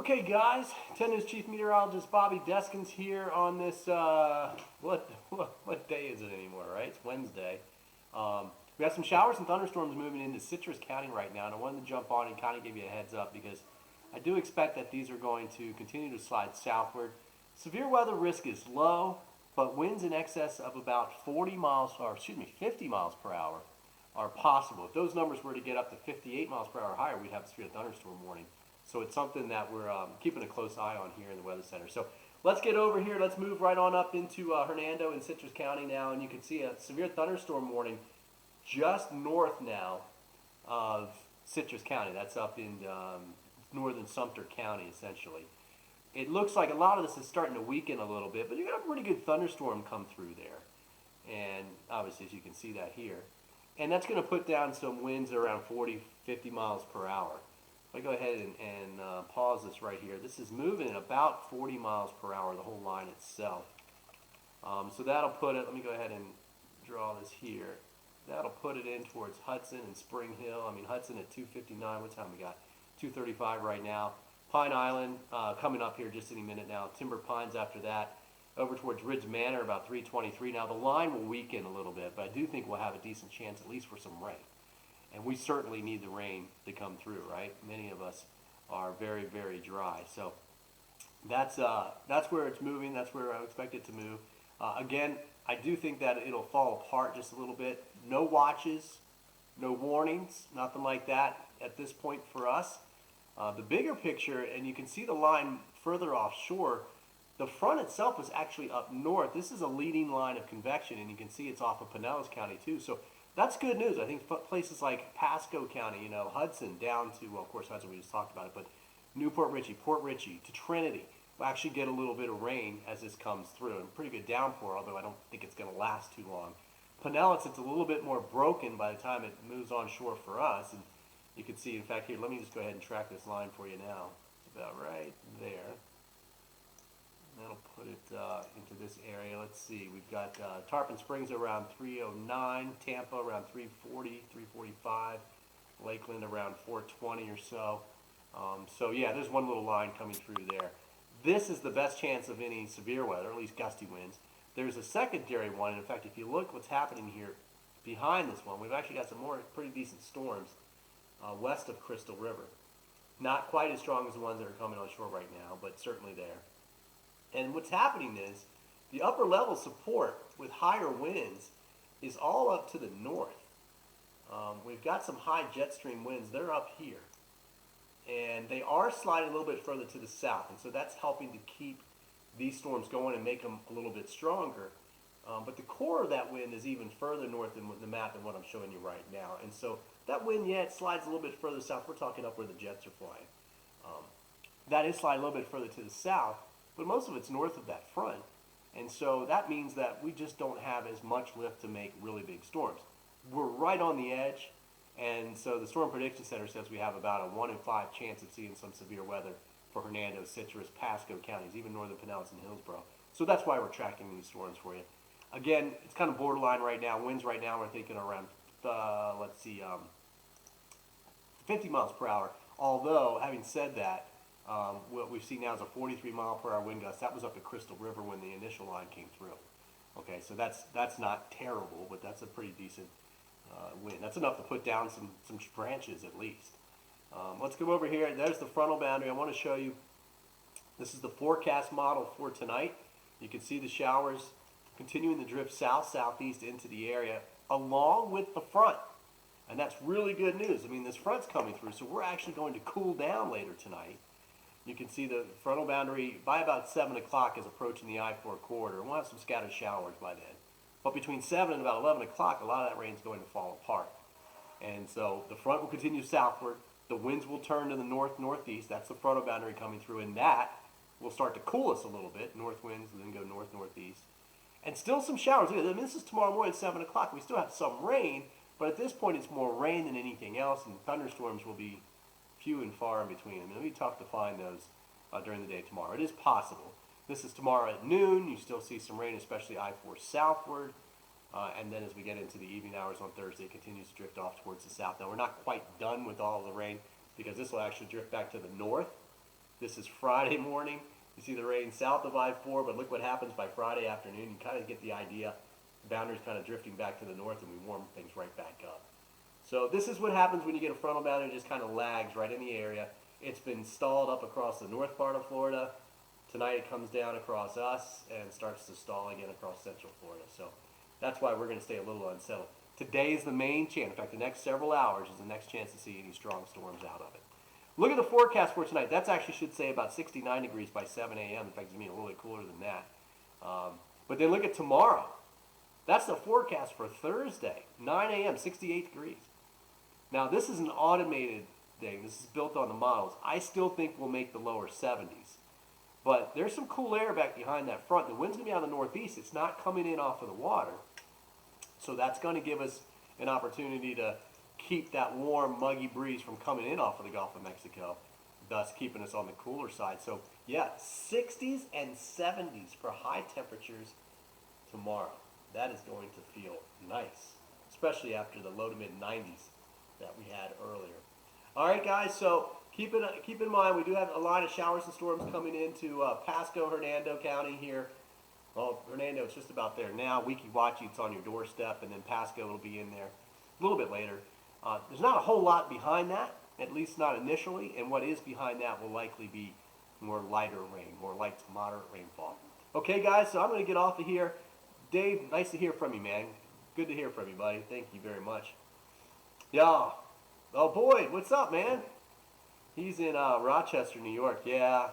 Okay, guys, 10 News Chief Meteorologist Bobby Deskins here on this, what day is it anymore, right? It's Wednesday. We have some showers and thunderstorms moving into Citrus County right now, and I wanted to jump on and kind of give you a heads up because I do expect that these are going to continue to slide southward. Severe weather risk is low, but winds in excess of about 50 miles per hour are possible. If those numbers were to get up to 58 miles per hour higher, we'd have a severe thunderstorm warning. So it's something that we're keeping a close eye on here in the Weather Center. So let's get over here. Let's move right on up into Hernando and Citrus County now. And you can see a severe thunderstorm warning just north now of Citrus County. That's up in northern Sumter County, essentially. It looks like a lot of this is starting to weaken a little bit, but you got a pretty good thunderstorm come through there. And obviously, as you can see that here. And that's going to put down some winds around 40, 50 miles per hour. If I go ahead and pause this right here, this is moving at about 40 miles per hour, the whole line itself. So that'll put it, let me go ahead and draw this here. That'll put it in towards Hudson and Spring Hill. I mean, Hudson at 2:59, what time we got? 2:35 right now. Pine Island coming up here just any minute now. Timber Pines after that. Over towards Ridge Manor about 3:23. Now the line will weaken a little bit, but I do think we'll have a decent chance at least for some rain. And we certainly need the rain to come through, right? Many of us are very, very dry. So that's where it's moving. That's where I expect it to move. Again, I do think that it'll fall apart just a little bit. No watches, no warnings, nothing like that at this point for us. The bigger picture, and you can see the line further offshore, the front itself is actually up north. This is a leading line of convection, and you can see it's off of Pinellas County too. So that's good news. I think places like Pasco County, Hudson down to, well, of course, Hudson, we just talked about it, but Newport Richey, Port Richey, to Trinity, will actually get a little bit of rain as this comes through. And pretty good downpour, although I don't think it's going to last too long. Pinellas, it's a little bit more broken by the time it moves onshore for us. And you can see, in fact, here, let me just go ahead and track this line for you now. It's about right there. That'll put it into this area. Let's see. We've got Tarpon Springs around 309, Tampa around 340, 345, Lakeland around 420 or so. So yeah, there's one little line coming through there. This is the best chance of any severe weather, at least gusty winds. There's a secondary one, and in fact, if you look what's happening here behind this one, we've actually got some more pretty decent storms west of Crystal River. Not quite as strong as the ones that are coming on shore right now, but certainly there. And what's happening is the upper level support with higher winds is all up to the north. We've got some high jet stream winds. They're up here. And they are sliding a little bit further to the south. And so that's helping to keep these storms going and make them a little bit stronger. But the core of that wind is even further north than the map than what I'm showing you right now. And so that wind, yeah, it slides a little bit further south. We're talking up where the jets are flying. That is sliding a little bit further to the south. But most of it's north of that front. And so that means that we just don't have as much lift to make really big storms. We're right on the edge. And so the Storm Prediction Center says we have about a 1 in 5 chance of seeing some severe weather for Hernando, Citrus, Pasco counties, even northern Pinellas and Hillsborough. So that's why we're tracking these storms for you. Again, it's kind of borderline right now. Winds right now we're thinking around, 50 miles per hour. Although, having said that, what we've seen now is a 43 mile per hour wind gust. That was up at Crystal River when the initial line came through. Okay, so that's not terrible, but that's a pretty decent wind. That's enough to put down some branches at least. Let's come over here. There's the frontal boundary. I want to show you. This is the forecast model for tonight. You can see the showers continuing to drift south-southeast into the area along with the front. And that's really good news. I mean, this front's coming through, so we're actually going to cool down later tonight. You can see the frontal boundary by about 7 o'clock is approaching the I-4 corridor. We'll have some scattered showers by then. But between 7 and about 11 o'clock, a lot of that rain is going to fall apart. And so the front will continue southward. The winds will turn to the north-northeast. That's the frontal boundary coming through. And that will start to cool us a little bit. North winds and then go north-northeast. And still some showers. I mean, this is tomorrow morning at 7 o'clock. We still have some rain. But at this point, it's more rain than anything else. And thunderstorms will be few and far in between. I mean, it'll be tough to find those during the day tomorrow. It is possible. This is tomorrow at noon. You still see some rain, especially I-4 southward. And then as we get into the evening hours on Thursday, it continues to drift off towards the south. Now, we're not quite done with all of the rain because this will actually drift back to the north This is Friday morning. You see the rain south of I-4, but look what happens by Friday afternoon. You kind of get the idea. The boundary's kind of drifting back to the north, and we warm things right back up. So this is what happens when you get a frontal boundary that just kind of lags right in the area. It's been stalled up across the north part of Florida. Tonight it comes down across us and starts to stall again across central Florida. So that's why we're going to stay a little unsettled. Today is the main chance. In fact, the next several hours is the next chance to see any strong storms out of it. Look at the forecast for tonight. That's actually should say about 69 degrees by 7 a.m. In fact, it's going to be a little bit cooler than that. But then look at tomorrow. That's the forecast for Thursday, 9 a.m., 68 degrees. Now, this is an automated thing. This is built on the models. I still think we'll make the lower 70s. But there's some cool air back behind that front. The wind's going to be out of the northeast. It's not coming in off of the water. So that's going to give us an opportunity to keep that warm, muggy breeze from coming in off of the Gulf of Mexico, thus keeping us on the cooler side. So, yeah, 60s and 70s for high temperatures tomorrow. That is going to feel nice, especially after the low to mid 90s that we had earlier. All right, guys, so keep in mind we do have a line of showers and storms coming into Pasco, Hernando County here. Well, Hernando, it's just about there now. Weeki Wachee, it's on your doorstep, and then Pasco will be in there a little bit later. There's not a whole lot behind that, at least not initially, and what is behind that will likely be more lighter rain, more light to moderate rainfall. Okay, guys, so I'm going to get off of here. Dave, nice to hear from you, man. Good to hear from you, buddy. Thank you very much. Yeah. Oh, Boyd, what's up, man? He's in Rochester, New York. Yeah,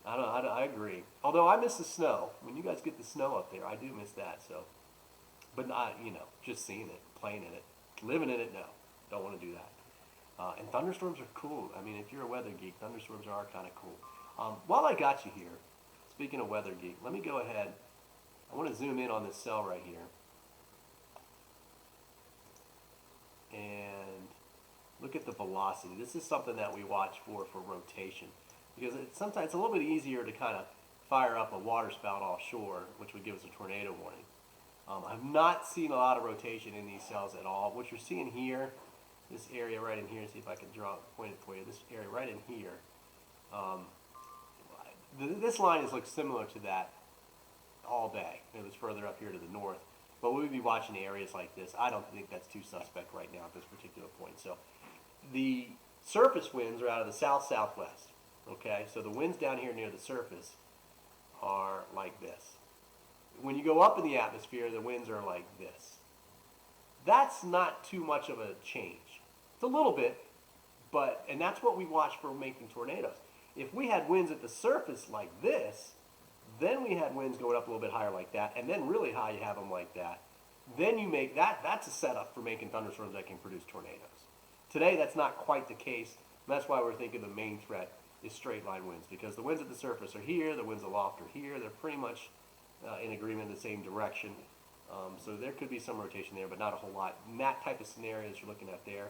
I agree. Although I miss the snow. When you guys get the snow up there, I do miss that. So, but not, just seeing it, playing in it, living in it. No, don't want to do that. And thunderstorms are cool. I mean, if you're a weather geek, thunderstorms are kind of cool. While I got you here, speaking of weather geek, let me go ahead. I want to zoom in on this cell right here. And look at the velocity. This is something that we watch for rotation. Because sometimes it's a little bit easier to kind of fire up a water spout offshore, which would give us a tornado warning. I've not seen a lot of rotation in these cells at all. What you're seeing here, this area right in here, see if I can point it for you, this area right in here, this line looks similar to that all day. It was further up here to the north. But we would be watching areas like this. I don't think that's too suspect right now at this particular point. So the surface winds are out of the south-southwest. Okay, so the winds down here near the surface are like this. When you go up in the atmosphere, the winds are like this. That's not too much of a change. It's a little bit, and that's what we watch for making tornadoes. If we had winds at the surface like this, then we had winds going up a little bit higher like that, and then really high you have them like that. Then you make that's a setup for making thunderstorms that can produce tornadoes. Today, that's not quite the case. And that's why we're thinking the main threat is straight line winds, because the winds at the surface are here, the winds aloft are here. They're pretty much in agreement in the same direction. So there could be some rotation there, but not a whole lot. And that type of scenario that you're looking at there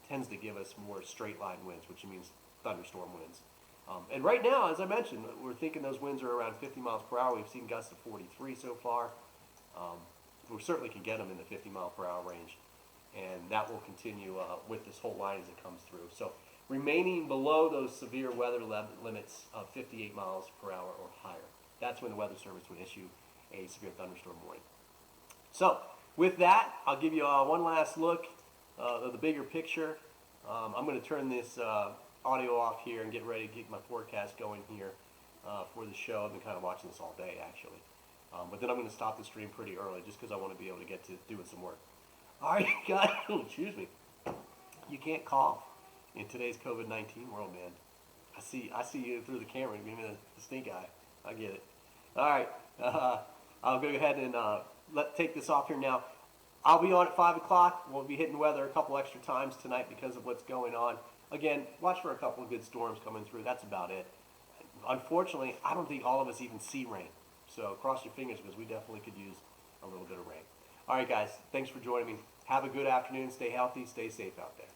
tends to give us more straight line winds, which means thunderstorm winds. And right now, as I mentioned, we're thinking those winds are around 50 miles per hour. We've seen gusts of 43 so far. We certainly can get them in the 50 mile per hour range. And that will continue with this whole line as it comes through. So remaining below those severe weather limits of 58 miles per hour or higher. That's when the Weather Service would issue a severe thunderstorm warning. So with that, I'll give you one last look of the bigger picture. I'm going to turn this audio off here and get ready to get my forecast going here for the show. I've been kind of watching this all day, actually. But then I'm going to stop the stream pretty early just because I want to be able to get to doing some work. All right, guys, excuse me. You can't cough in today's COVID-19 world, man. I see you through the camera. Give me the stink eye. I get it. All right, I'll go ahead and take this off here now. I'll be on at 5 o'clock. We'll be hitting weather a couple extra times tonight because of what's going on. Again, watch for a couple of good storms coming through. That's about it. Unfortunately, I don't think all of us even see rain. So cross your fingers because we definitely could use a little bit of rain. All right, guys, thanks for joining me. Have a good afternoon. Stay healthy. Stay safe out there.